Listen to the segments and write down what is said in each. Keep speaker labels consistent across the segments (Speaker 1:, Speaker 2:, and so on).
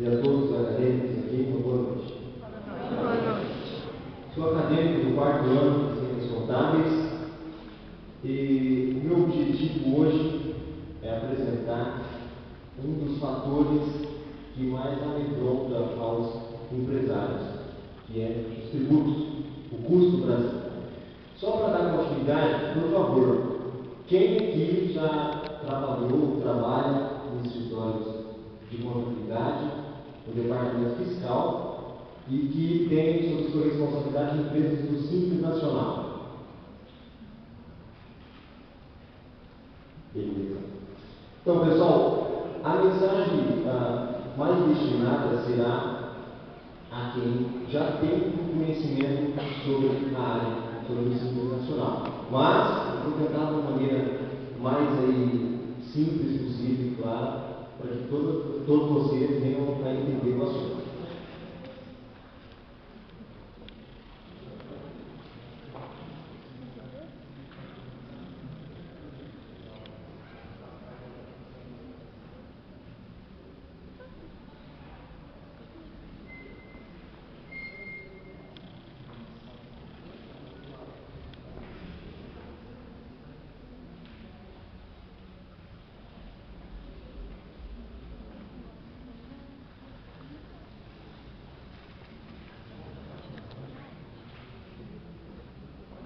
Speaker 1: E a todos os acadêmicos aqui, uma boa noite.
Speaker 2: Boa noite.
Speaker 1: Sou acadêmico do quarto ano de Ciências Contábeis e o meu objetivo hoje é apresentar um dos fatores que mais amedronta aos empresários, que é os tributos, o custo do Brasil. Só para dar continuidade, por favor, quem aqui já trabalhou ou trabalha em escritórios de contabilidade, no departamento fiscal, e que tem sob sua responsabilidade empresas do Simples Nacional? Beleza. Então, pessoal, a mensagem mais destinada será a quem já tem conhecimento sobre a área, sobre o Simples Nacional. Mas, eu vou tentar de uma maneira mais simples possível e clara, para que todos vocês venham a entender o assunto.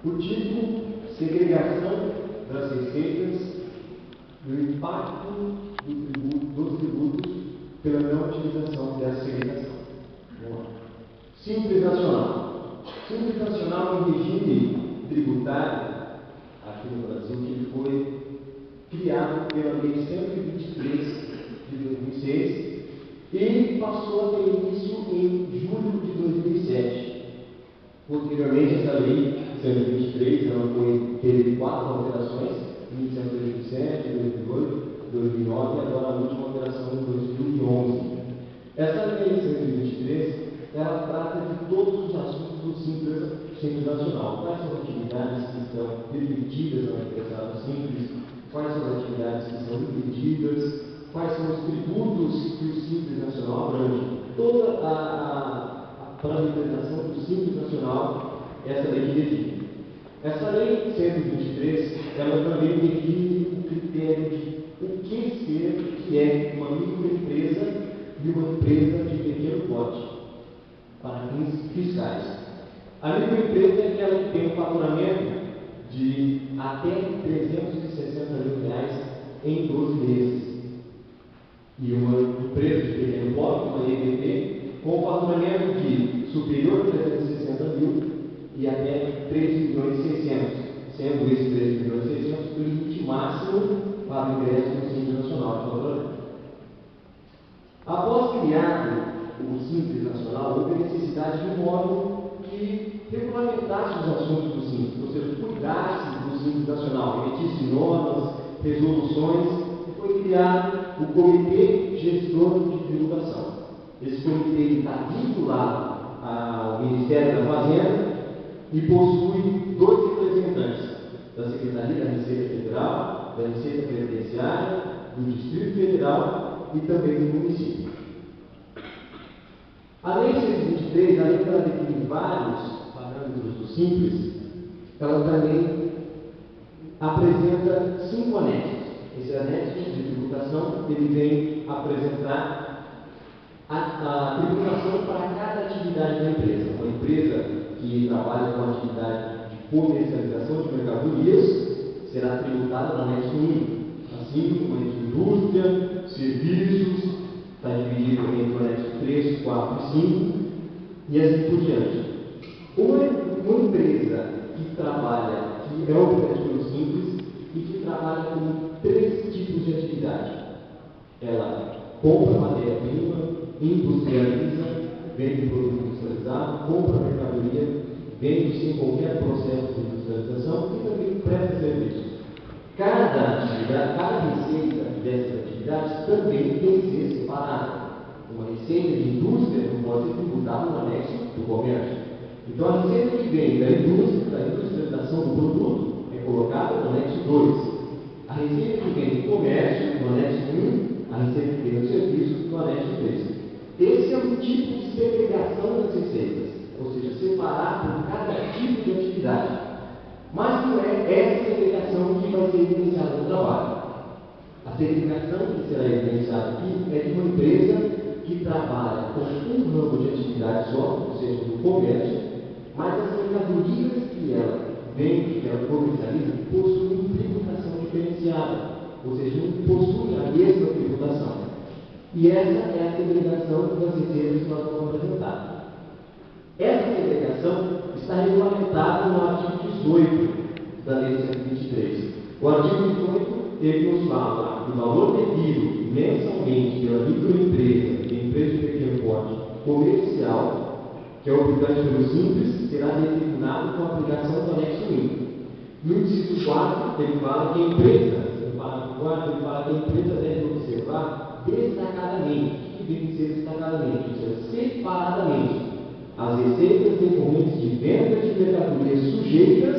Speaker 1: O título: segregação das receitas e o impacto dos tributos pela não utilização dessa segregação. Vamos lá. Simples Nacional. Simples Nacional é um regime tributário aqui no Brasil que foi criado pela Lei 123 de 2006 e passou a ter início em julho de 2007. Posteriormente, essa lei 123 teve 4 alterações, iniciando em 2007, 2008, 2009 e agora a última alteração em 2011. Essa lei 123, ela trata de todos os assuntos do Simples Nacional. Quais são as atividades que estão permitidas na empresa Simples, quais são as atividades que são impedidas, quais são os tributos que o Simples Nacional abrange. Toda a parametrização do Simples Nacional, essa lei que define. Essa lei 123, ela também define o critério de o que é uma microempresa e uma empresa de pequeno porte, para fins fiscais. A microempresa é aquela que tem um faturamento de até R$360 mil em 12 meses. E uma empresa de pequeno porte, uma EPP, com faturamento de superior a 360 mil e até 3.600.000, sendo esse 3.600.000 o limite máximo para o ingresso no Simples Nacional de faturamento. Após criado o Simples Nacional, houve a necessidade de um órgão que regulamentasse os assuntos do Simples, ou seja, cuidasse do Simples Nacional, emitisse normas, resoluções, e foi criado o Comitê Gestor de Tributação. Esse comitê está vinculado ao Ministério da Fazenda e possui 2 representantes da Secretaria da Receita Federal, da Receita Previdenciária, do Distrito Federal e também do município. A Lei 123, além de ela definir vários parâmetros do Simples, ela também apresenta 5 anexos. Esse anexo de tributação, ele vem apresentar a tributação para cada atividade da empresa. Uma empresa que trabalha com atividade de comercialização de mercadorias será tributada no anexo 1, assim como a indústria, serviços, está dividido entre o anexo 3, 4 e 5, e assim por diante. Uma empresa que trabalha, que é operativa simples e que trabalha com 3 tipos de atividade. Ela compra matéria-prima, industrializa, vende produto industrializado, compra mercadoria, vende sem qualquer processo de industrialização e também presta serviços. Cada atividade, cada receita dessas atividades também tem que ser separada. Uma receita de indústria não pode ser tributada no anexo do comércio. Então, a receita que vem da industrialização do produto é colocada no anexo 2. A receita que vem do comércio, no anexo 1, a receita que vem do serviço, no anexo 3.
Speaker 3: tipo de segregação das receitas, ou seja, separar por cada tipo de atividade. Mas não é essa segregação que vai ser evidenciada no trabalho. A segregação que será evidenciada aqui é de uma empresa que trabalha com um ramo de atividade só, ou seja, no comércio, mas as mercadorias que ela vende, que ela comercializa, possuem tributação diferenciada, ou seja, não possuem a mesma tributação. E essa é a segregação das receitas que nós vamos apresentar. Essa segregação está regulamentada no artigo 18 da Lei 123. O artigo 18 ele nos fala que o valor devido mensalmente pela microempresa e empresa de pequeno porte comercial, que é optante pelo Simples, será determinado com a aplicação do anexo 1. No inciso 4, ele fala que a empresa, no parágrafo 4, ele fala que a empresa deve observar destacadamente, o que deve ser destacadamente, ou seja, separadamente, as receitas decorrentes de venda de mercadorias sujeitas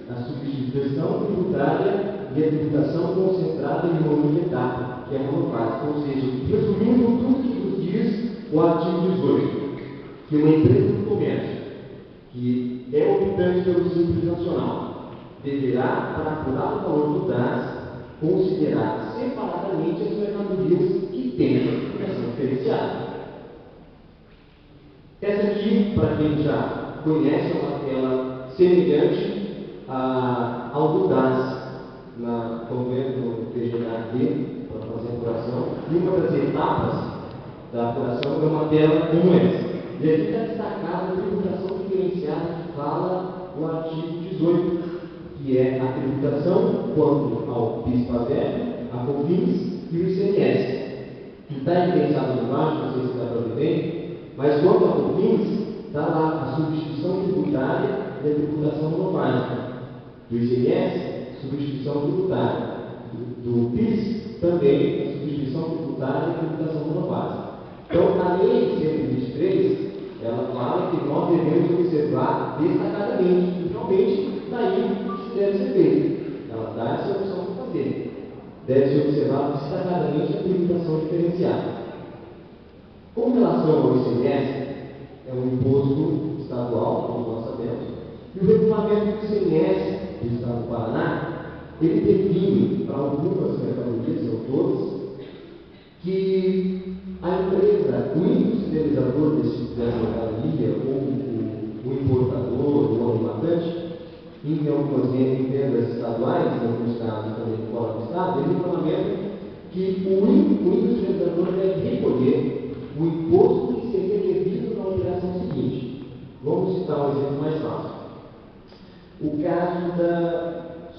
Speaker 3: à substituição tributária e a tributação concentrada em uma única etapa, que é monofásica, ou seja, resumindo tudo que nos diz o artigo 18, que uma empresa do comércio que é optante pelo Simples Nacional deverá, para apurar o valor do DAS, considerar separadamente as mercadorias que têm tributação diferenciada. Essa aqui, para quem já conhece, é uma tela semelhante ao do DAS, no TGAD, para fazer a apuração, e uma das etapas da apuração é uma tela como essa. E aqui está destacada a tributação diferenciada que fala o artigo 18, que é a tributação quanto ao PIS/PASEP, a COFINS e o ICMS. Que está evidenciado embaixo, não sei se está para ver, mas quanto ao COFINS, está lá a substituição tributária e a tributação monofásica. Do ICMS, substituição tributária. Do PIS, também substituição tributária e tributação monofásica. Então, a lei 123, ela fala que nós devemos observar destacadamente, e realmente, daí isso deve ser feito. Ela dá essa opção para fazer. Deve-se observar destacadamente a tributação diferenciada. Com relação ao ICMS, é um imposto estadual, como nós sabemos, e o regulamento do ICMS do Estado do Paraná, ele define para algumas mercadorias, não todas, que a empresa, o industrializador dessa mercadoria, ou o importador, ou o arrematante, em algumas vendas estaduais, em alguns casos também fora do Estado, ele regulamenta que o industrializador deve recolher o imposto que seria devido na operação seguinte. Vamos citar um exemplo mais fácil. O caso da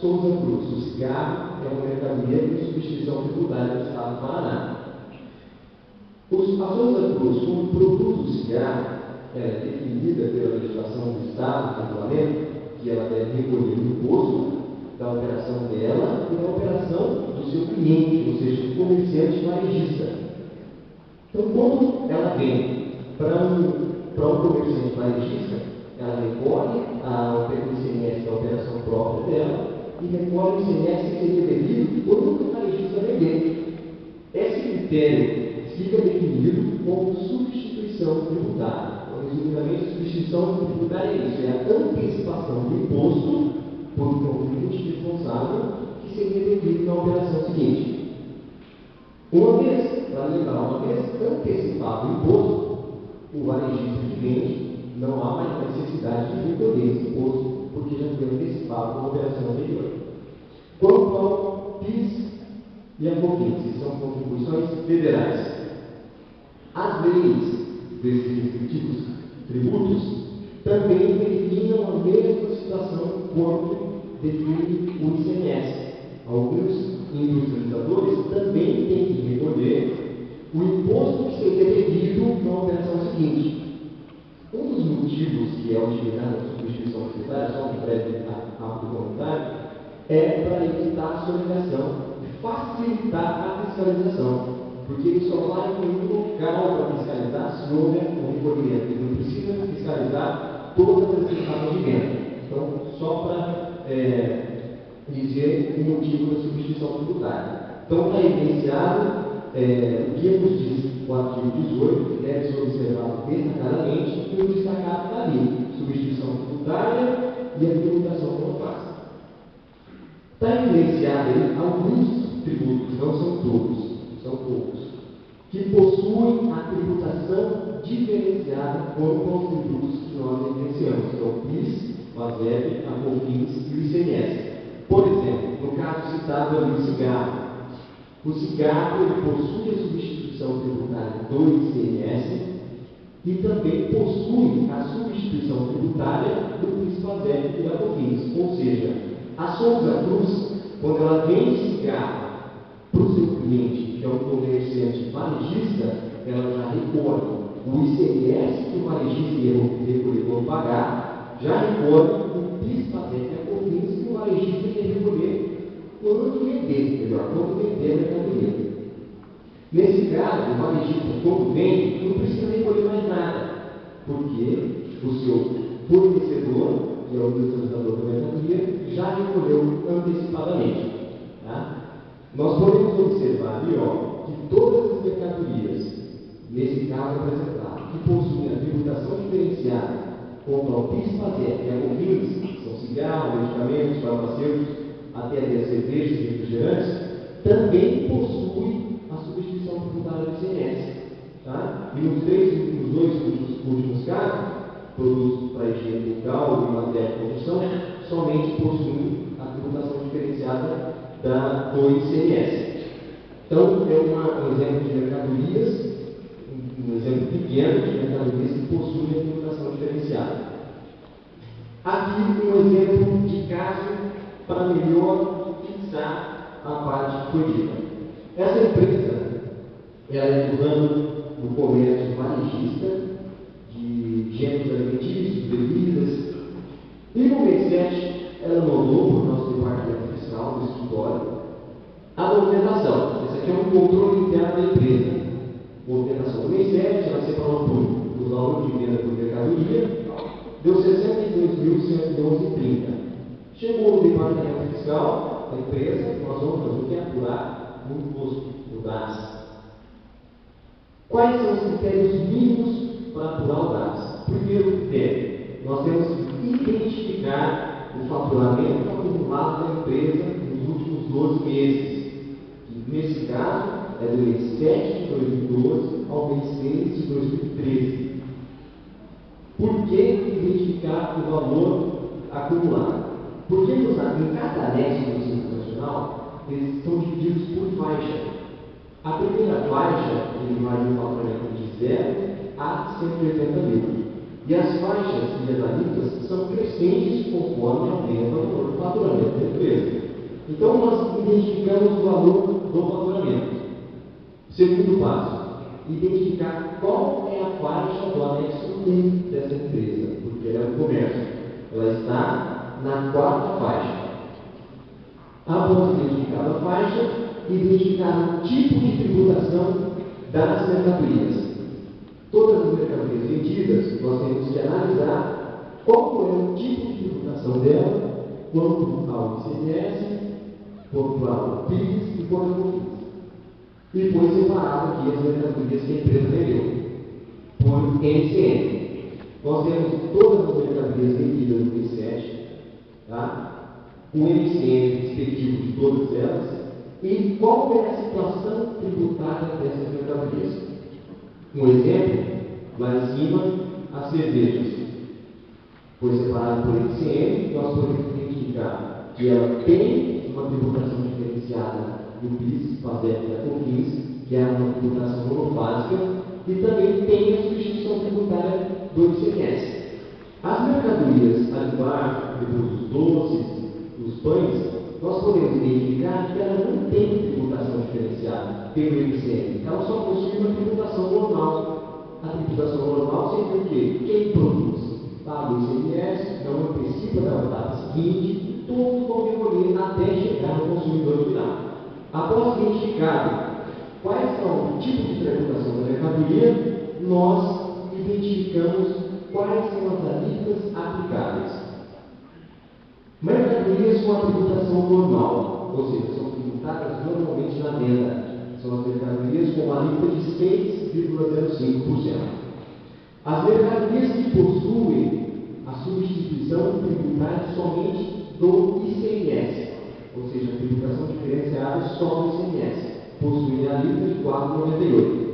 Speaker 3: Souza Cruz, o cigarro é uma mercadoria de substituição tributária do Estado do Paraná. A Souza Cruz, como produto do cigarro, é definida pela legislação do Estado, do regulamento, que ela deve recolher o imposto da operação dela e da operação do seu cliente, ou seja, do comerciante varejista. Então, quando ela vem para um comerciante varejista, ela recolhe o ICMS da operação própria dela e recolhe o ICMS que seria devido quando o varejista vender. Esse critério fica definido como substituição tributária. Então, resumidamente, substituição tributária é isso, é a antecipação do imposto por um contribuinte responsável que seria devido na operação seguinte. Uma vez, para lembrar, uma vez antecipado o imposto, o varejista que vende não há mais necessidade de recolher esse imposto, porque já foi antecipado com a operação anterior. Quanto ao PIS e a COFINS, que são contribuições federais, as leis desses respectivos tributos também definem a mesma situação quanto define o ICMS. Alguns industrializadores também têm que recolher o imposto que seria devido na operação seguinte. Um dos motivos que é utilizado na substituição tributária, só um breve rápido comentário, é para evitar a sonegação e facilitar a fiscalização. Porque ele só vai em um local para fiscalizar se houver um recolhimento. Ele não precisa fiscalizar todas as etapas de venda. Então, só para dizer o motivo da substituição tributária. Então, está evidenciado o que nos diz o artigo 18, que deve ser observado detalhadamente, e o destacado está ali: substituição tributária e a tributação monofásica. Está evidenciado aí alguns tributos, não são todos, são poucos, que possuem a tributação diferenciada como com os tributos que nós evidenciamos, que é o PIS, o ASEP, a COFINS e o ICMS. Por exemplo, no caso citado ali, o cigarro. O cigarro ele possui a substituição tributária do ICMS e também possui a substituição tributária do PIS, ASEP e da COFINS. Ou seja, a Souza Cruz, quando ela vende cigarro para o seu cliente, que é um comerciante varejista, ela já recolhe o ICMS que o varejista ia recolher pagar, já recolhe o PIS, ASEP e a COFINS que o varejista ia recolher quando vender, melhor, quando vender a mercadoria. Nesse caso, o varejista, quando vende, não precisa recolher mais nada, porque o seu fornecedor, que é o deposisador da mercadoria, já recolheu antecipadamente. Tá? Nós podemos observar ali, que todas as mercadorias, nesse caso apresentado, que possuem a tributação diferenciada contra o PIS, ASEP e a COFINS, que são cigarros, medicamentos, farmacêuticos, até as cervejas e refrigerantes, também possui a substituição tributária do ICMS. Tá? E nos dois últimos casos, produtos para higiene bucal e matéria de construção, somente possuem a tributação diferenciada do ICMS. Então, é um exemplo de mercadorias, um exemplo pequeno de mercadorias que possuem a tributação diferenciada. Aqui um exemplo de caso para melhor fixar a parte que foi dita. Essa empresa ela é do ramo do comércio varejista, de gêneros alimentícios, bebidas. E no mês 7, ela mandou para o nosso departamento fiscal, do escritório, a movimentação. Esse aqui é um controle interno da empresa. Movimentação do mês 7, ela separou por os valores de venda por mercadoria, deu 62.111,30. Chegou no departamento fiscal da empresa, nós vamos fazer o que? Apurar o imposto do DAS. Quais são os critérios mínimos para apurar o DAS? Primeiro critério, nós temos que identificar o faturamento acumulado da empresa nos últimos 12 meses. E, nesse caso, é do mês 7 de 2012 ao mês 6 de 2013. Por que identificar o valor acumulado? Porque em cada anexo do Simples Nacional, eles estão divididos por faixa. A primeira faixa, ele vai de um faturamento de 0 a 180 mil. E as faixas e as alíquotas são crescentes conforme aumenta o valor do faturamento da empresa. Então, nós identificamos o valor do faturamento. Segundo passo, identificar qual é a faixa do anexo 1 dessa empresa, porque ela é um comércio. Ela está na quarta faixa. Após identificar a faixa, identificar o tipo de tributação das mercadorias. Todas as mercadorias vendidas, nós temos que analisar qual é o tipo de tributação dela, quanto ao ICMS, quanto ao PIS e quanto ao COFINS. E depois separado aqui as mercadorias que a empresa vendeu, por NCM. Nós temos todas as mercadorias vendidas no P7, tá? O MCM respectivo de todas elas e qual é a situação tributária dessas mercadorias. Um exemplo, lá em cima, as cervejas. Foi separado por MCM, nós podemos identificar que ela tem uma tributação diferenciada do PIS, ASEP e da COFINS, que é uma tributação monofásica, e também tem a substituição tributária do ICMS. As mercadorias alimentar, depois dos doces, dos pães, nós podemos identificar que ela não tem tributação diferenciada pelo ICM, ela só possui uma tributação normal. A tributação normal seria o quê? Quem produz paga o ICMS, não antecipa da data seguinte, todos vão recolher até chegar no consumidor final. Após identificar quais são o tipo de tributação da mercadoria, nós identificamos quais são as alíquotas aplicáveis. Mercadorias com a tributação normal, ou seja, são tributadas normalmente na venda. São as mercadorias com alíquota de 6,25%. As mercadorias que possuem a substituição tributária somente do ICMS, ou seja, a tributação diferenciada só do ICMS, possuem a alíquota de 4,98.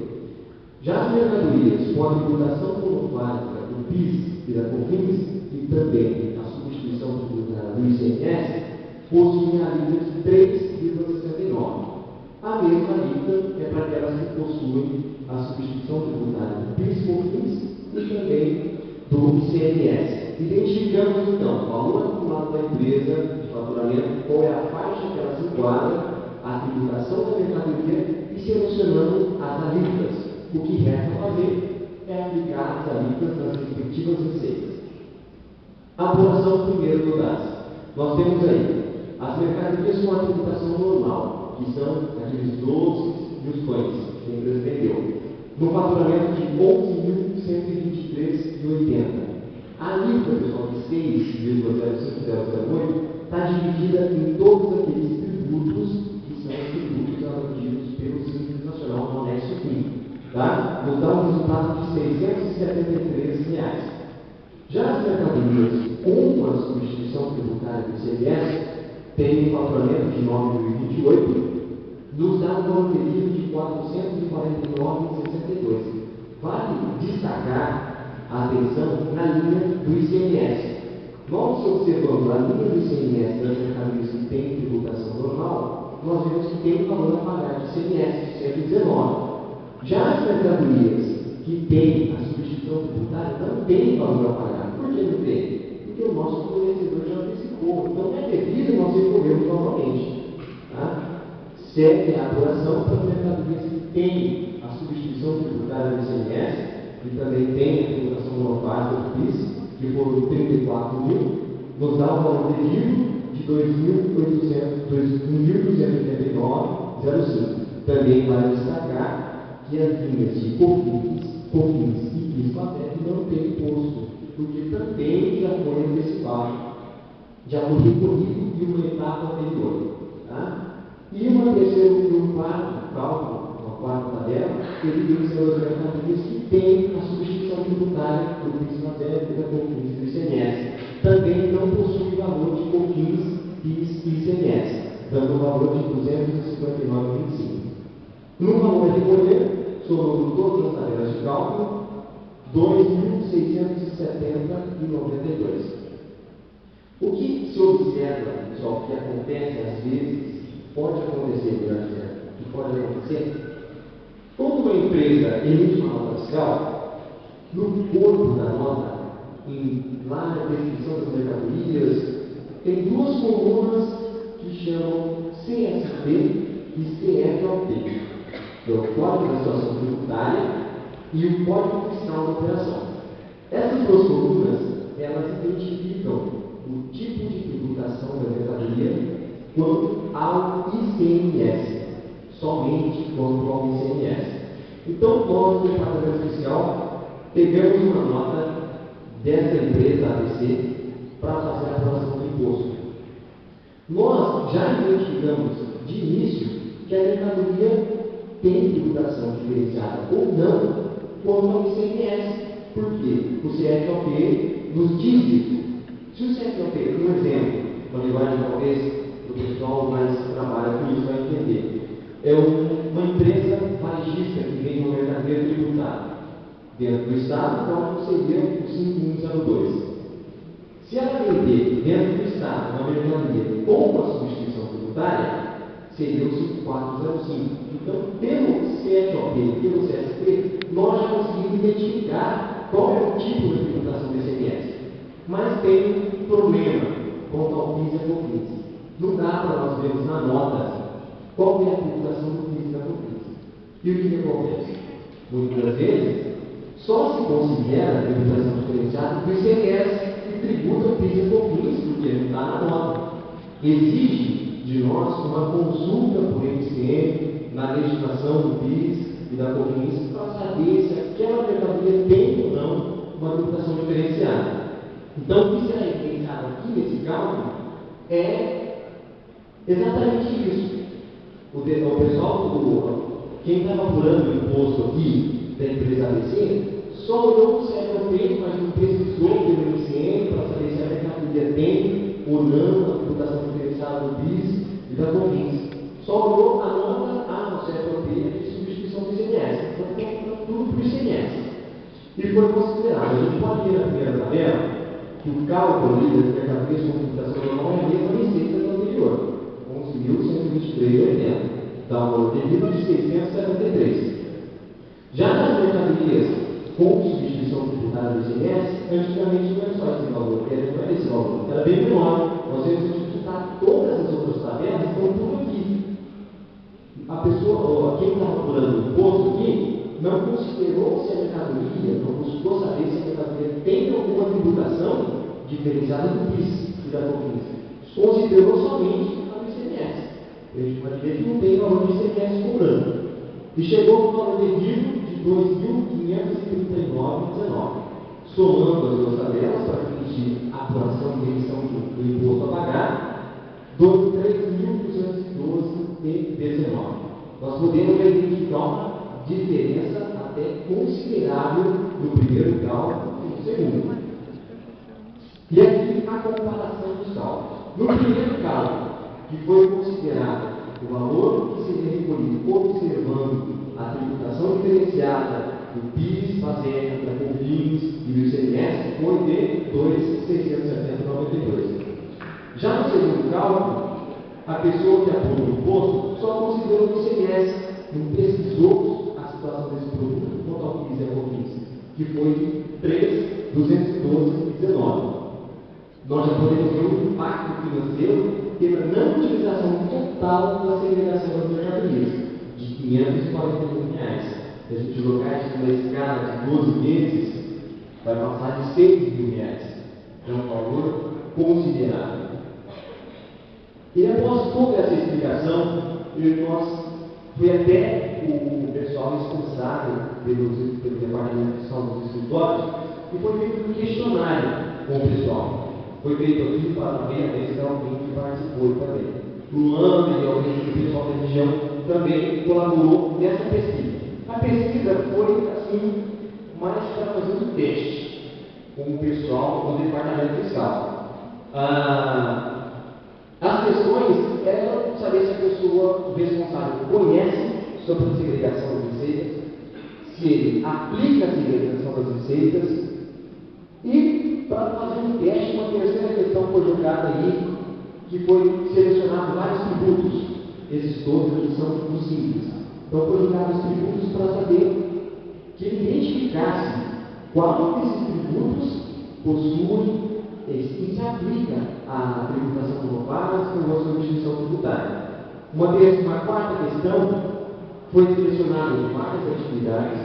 Speaker 3: Já as mercadorias com a tributação monopólica do PIS e da COFINS e também a substituição tributária do ICMS possuem a alíquota de 3,69. A mesma alíquota é para aquelas que possuem a substituição tributária do PIS e COFINS e também do ICMS. Identificamos então o valor acumulado da empresa de faturamento, qual é a faixa que ela se enquadra, a tributação da mercadoria e selecionando as alíquotas. O que resta fazer é aplicar as alíquotas nas respectivas receitas. A apuração primeiro do DAS. Nós temos aí as mercadorias com a tributação normal, que são aqueles doces e os pães que a empresa vendeu, no faturamento de 11.123,80. A alíquota, pessoal, de 6,05008 está dividida em todos aqueles tributos que são os tributos abrangidos pelo Simples Nacional no anexo 5. Tá? Nos dá um resultado de R$ 673. Já as mercadorias com a substituição tributária do ICMS têm um faturamento de 9.028, nos dá um valor líquido de 449,62. Vale destacar a atenção na linha do ICMS. Nós observamos a linha do ICMS das mercadorias que têm tributação normal, nós vemos que tem um valor a pagar de ICMS de 119. Já as mercadorias que têm a substituição tributária não têm valor a pagar. Por que não tem? Porque o nosso fornecedor já antecipou. Então é devido nós recorrermos novamente. Tá? Segue a apuração para as mercadorias que têm a substituição tributária do ICMS e também tem a tributação monopática do PIS, que foram 34 mil, nos dá um valor devido de 2.289,05. Também vale destacar que as linhas de COFINS e PIS/PASEP não têm imposto, porque também já foi antecipado, já foi recolhido em uma etapa anterior. Tá? E um quarto cálculo, uma quarta tabela, evidencia as mercadorias que têm a substituição tributária do PIS/PASEP e da COFINS e do ICMS. Também não possui valor de COFINS, PIS e ICMS, dando um valor de 259,25. No valor a recolher, somando todas as tabelas de cálculo, 2.670,92. O que se observa, pessoal, que acontece às vezes, pode acontecer, que pode acontecer, quando uma empresa emite uma nota fiscal, no corpo da nota, lá na descrição das mercadorias, tem duas colunas que chamam CSP e CFOP, que é o Código da Situação Tributária e o Código Fiscal da Operação. Essas duas colunas, elas identificam o tipo de tributação da mercadoria quanto ao ICMS, somente quanto ao ICMS. Então, nós, no Departamento Fiscal, pegamos uma nota dessa empresa ABC para fazer a apuração do imposto. Nós já identificamos de início que a mercadoria tem tributação diferenciada ou não quanto ao ICMS. Por quê? O CFOP nos diz isso. Se o CFOP, por exemplo, uma linguagem talvez o pessoal mais trabalha com isso vai entender, é uma empresa varejista que vende uma mercadoria tributada dentro do Estado, então seria o 5102. Se ela vender dentro do Estado uma mercadoria com a substituição tributária, seria o 5405. Então, pelo CFOP e pelo CSP, nós já conseguimos identificar qual é o tipo de tributação do ICMS. Mas tem um problema quanto ao PIS e a COFINS. Não dá para nós vermos na nota qual é a tributação do PIS e da COFINS. E o que acontece? Muitas vezes, só se considera a tributação diferenciada do ICMS que tributa o PIS e a COFINS, porque não está na nota. Exige de nós uma consulta por MCM na legislação do PIS e da COFINS para saber se aquela mercadoria tem ou não uma tributação diferenciada. Então, o que será evidenciado aqui nesse cálculo é exatamente isso. O pessoal, quem estava apurando o imposto aqui, da empresa ABC só olhou se era feito, mas não pesquisou pelo MCM para saber se a mercadoria tem ou não a tributação diferenciada do BIS e da COFINS. Só olhou a nota, você é proteína de substituição do ICMS. Então, tudo para o ICMS. E foi considerado. A gente pode ver na primeira tabela que o cálculo ali das mercadorias com tributação normal é a mesma receita do anterior, 11.123,80, dá um valor devido de 673. Já nas mercadorias com substituição tributária do ICMS, antigamente não era só esse valor, não era esse valor, era bem menor. Nós temos que digitar todas as outras tabelas, estão tudo aqui. A pessoa, quem está procurando o imposto aqui, não considerou se a mercadoria, não buscou saber se a mercadoria tem alguma tributação diferenciada do PIS e da COFINS. Considerou somente a do ICMS. A gente pode ver que não tem valor de ICMS cobrando. E chegou no valor devido de 2.539,19. Somando as duas tabelas para permitir a apuração e emissão do imposto a pagar, 3.212,19. Nós podemos identificar uma diferença até considerável no primeiro cálculo e no segundo. E aqui a comparação dos cálculos. No primeiro cálculo, que foi considerado o valor que seria recolhido observando a tributação diferenciada do PIS, Fazenda, da COFINS e do ICMS, foi de 2.670,92. Já no segundo cálculo, a pessoa que apurou o imposto só considerou o ICMS, não pesquisou a situação desse produto quanto ao PIS e a COFINS, que foi de 3.212,19. Nós já podemos ver o impacto financeiro pela não utilização total da segregação das mercadorias, de R$ 541,00. Se a gente jogar isso numa escala de 12 meses, vai passar de R$ 6.000. É um valor considerável. E após toda essa explicação, foi até o pessoal responsável pelo departamento de saúde dos escritórios e foi feito um questionário com o pessoal. Foi feito aqui para ver se alguém que participou também. O Luana e alguém do pessoal da região também colaborou nessa pesquisa. A pesquisa foi, assim, mais para fazer um teste com o pessoal do departamento fiscal. As questões eram saber se a pessoa responsável conhece sobre a segregação das receitas, se ele aplica a segregação das receitas, e para fazer um teste, uma terceira questão foi jogada aí, que foi selecionado vários tributos. Esses todos aqui são tributos simples. Então foi jogado os tributos para saber que ele identificasse qual desses tributos possuem e se aplica à tributação global ou à substituição tributária. Uma quarta questão foi selecionada várias atividades,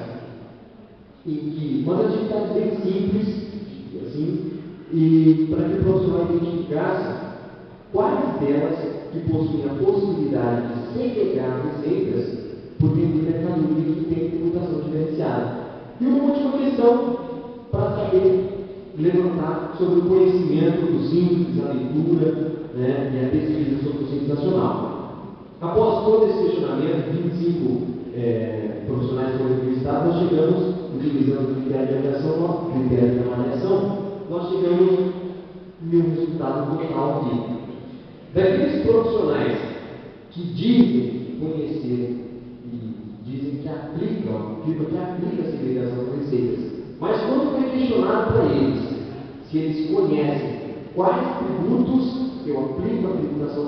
Speaker 3: em que umas atividades bem simples, assim, e para que o profissional identificasse quais delas que possuem a possibilidade de segregar receitas por meio de mercadoria que tem tributação diferenciada. E uma última questão para saber levantar sobre o conhecimento dos simples, a leitura, né, e a pesquisa sobre o Simples Nacional. Após todo esse questionamento, 25 profissionais foram entrevistados, nós chegamos, utilizando o critério de avaliação, nós chegamos em um resultado total aqui. Daqueles profissionais que dizem conhecer e dizem que aplicam a segregação das receitas, mas quando foi questionado para eles se eles conhecem quais tributos eu aplico a tributação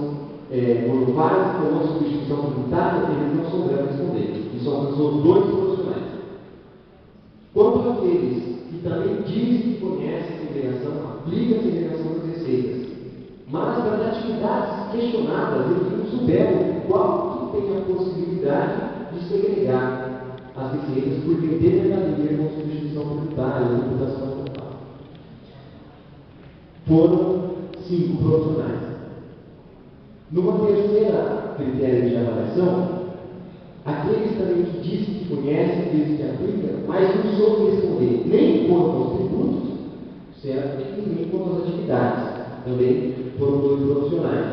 Speaker 3: voluntária ou a substituição tributária, eles não souberam responder. E só são 2 profissionais. Quanto àqueles que também dizem que conhecem a segregação, aplicam a segregação das receitas, mas das atividades questionadas, eles não souberam qual que tem a possibilidade de segregar as receitas por vender mercadoria com substituição tributária ou tributação total. Foram 5 profissionais. Numa terceira critério de avaliação, aqueles também que dizem que conhecem, dizem que aplicam, mas não soube responder nem quanto aos tributos, certo? E nem quanto às atividades. Também foram 2 profissionais.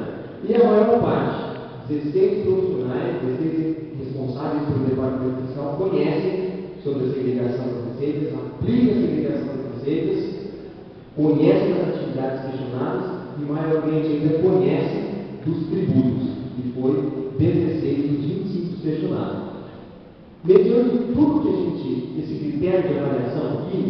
Speaker 3: E a maior parte, 16 profissionais, 16 responsáveis pelo departamento fiscal, conhecem sobre a segregação das receitas, aplica a segregação das receitas, conhece as atividades questionadas e, maiormente ainda, conhece dos tributos, que foi 16 dos 25 questionados. Mediante tudo que a gente, esse critério de avaliação aqui,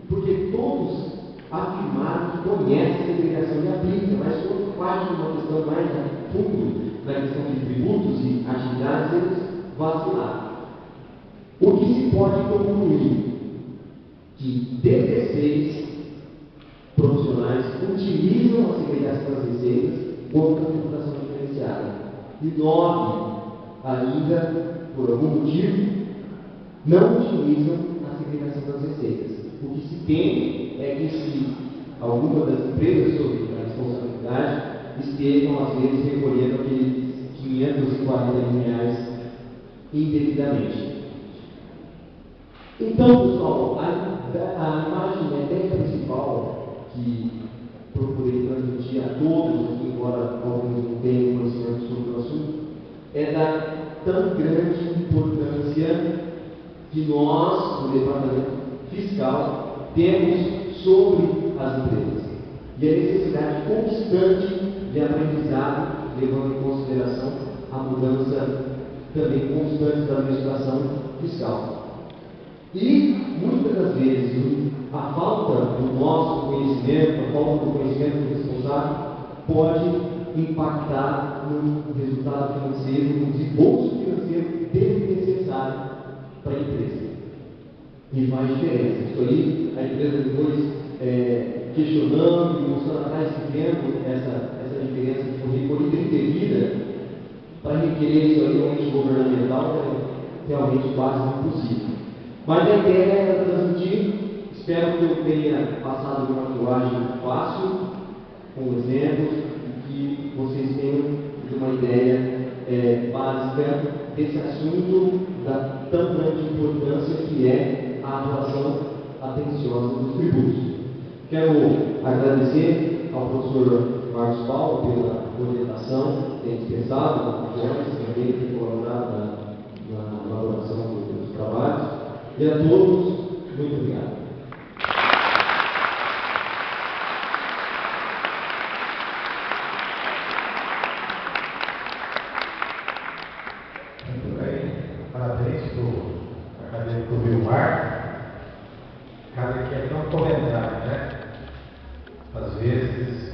Speaker 3: porque todos afirmaram que conhecem a segregação e aplica, mas quando parte de uma questão mais a fundo, na questão de tributos e atividades, eles vacilaram. O que se pode concluir? Que 16 profissionais utilizam a segregação das receitas como tributação diferenciada. E 9 ainda, por algum motivo, não utilizam a segregação das receitas. O que se tem é que se alguma das empresas sob a responsabilidade estejam, às vezes, recolhendo aqueles R$540 indevidamente. Então, pessoal, a imagem, a ideia principal que procurei transmitir a todos, embora alguns não tenham conhecimento sobre o assunto, é da tão grande importância que nós, no Departamento Fiscal, temos sobre as empresas e a necessidade constante de aprendizado, levando em consideração a mudança também constante da legislação fiscal. E, muitas das vezes, a falta do nosso conhecimento, a falta do conhecimento do responsável, pode impactar no resultado financeiro, no desembolso financeiro desnecessário para a empresa. E faz diferença. Isso aí, a empresa depois questionando e mostrando atrás e vendo essa diferença de recolhida indevida para requerer isso aí ao ente governamental é realmente quase impossível. Mas a ideia é transmitir, espero que eu tenha passado de uma linguagem fácil, com exemplos, e que vocês tenham uma ideia básica desse assunto da tão grande importância que é a atuação atenciosa dos tributos. Quero agradecer ao professor Marcos Paulo pela orientação, tem dispensado, ao Jones também tem colaborado na elaboração dos trabalhos. E a todos, muito obrigado.
Speaker 4: Muito bem. Parabéns para o acadêmico Vilmar. Cabe aqui até um comentário, né? Às vezes,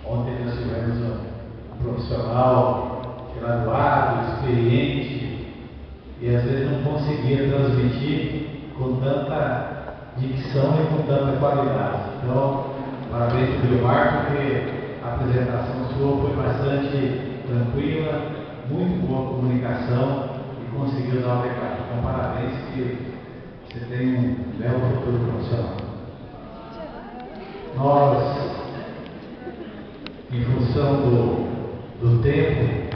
Speaker 4: ontem nós tivemos um profissional graduado, experiente, e às vezes não conseguia transmitir com tanta dicção e com tanta qualidade. Então, parabéns para o Vilmar, porque a apresentação sua foi bastante tranquila, muito boa comunicação e conseguiu dar o recado. Então, parabéns, que você tem um belo futuro profissional. Nós, em função do tempo,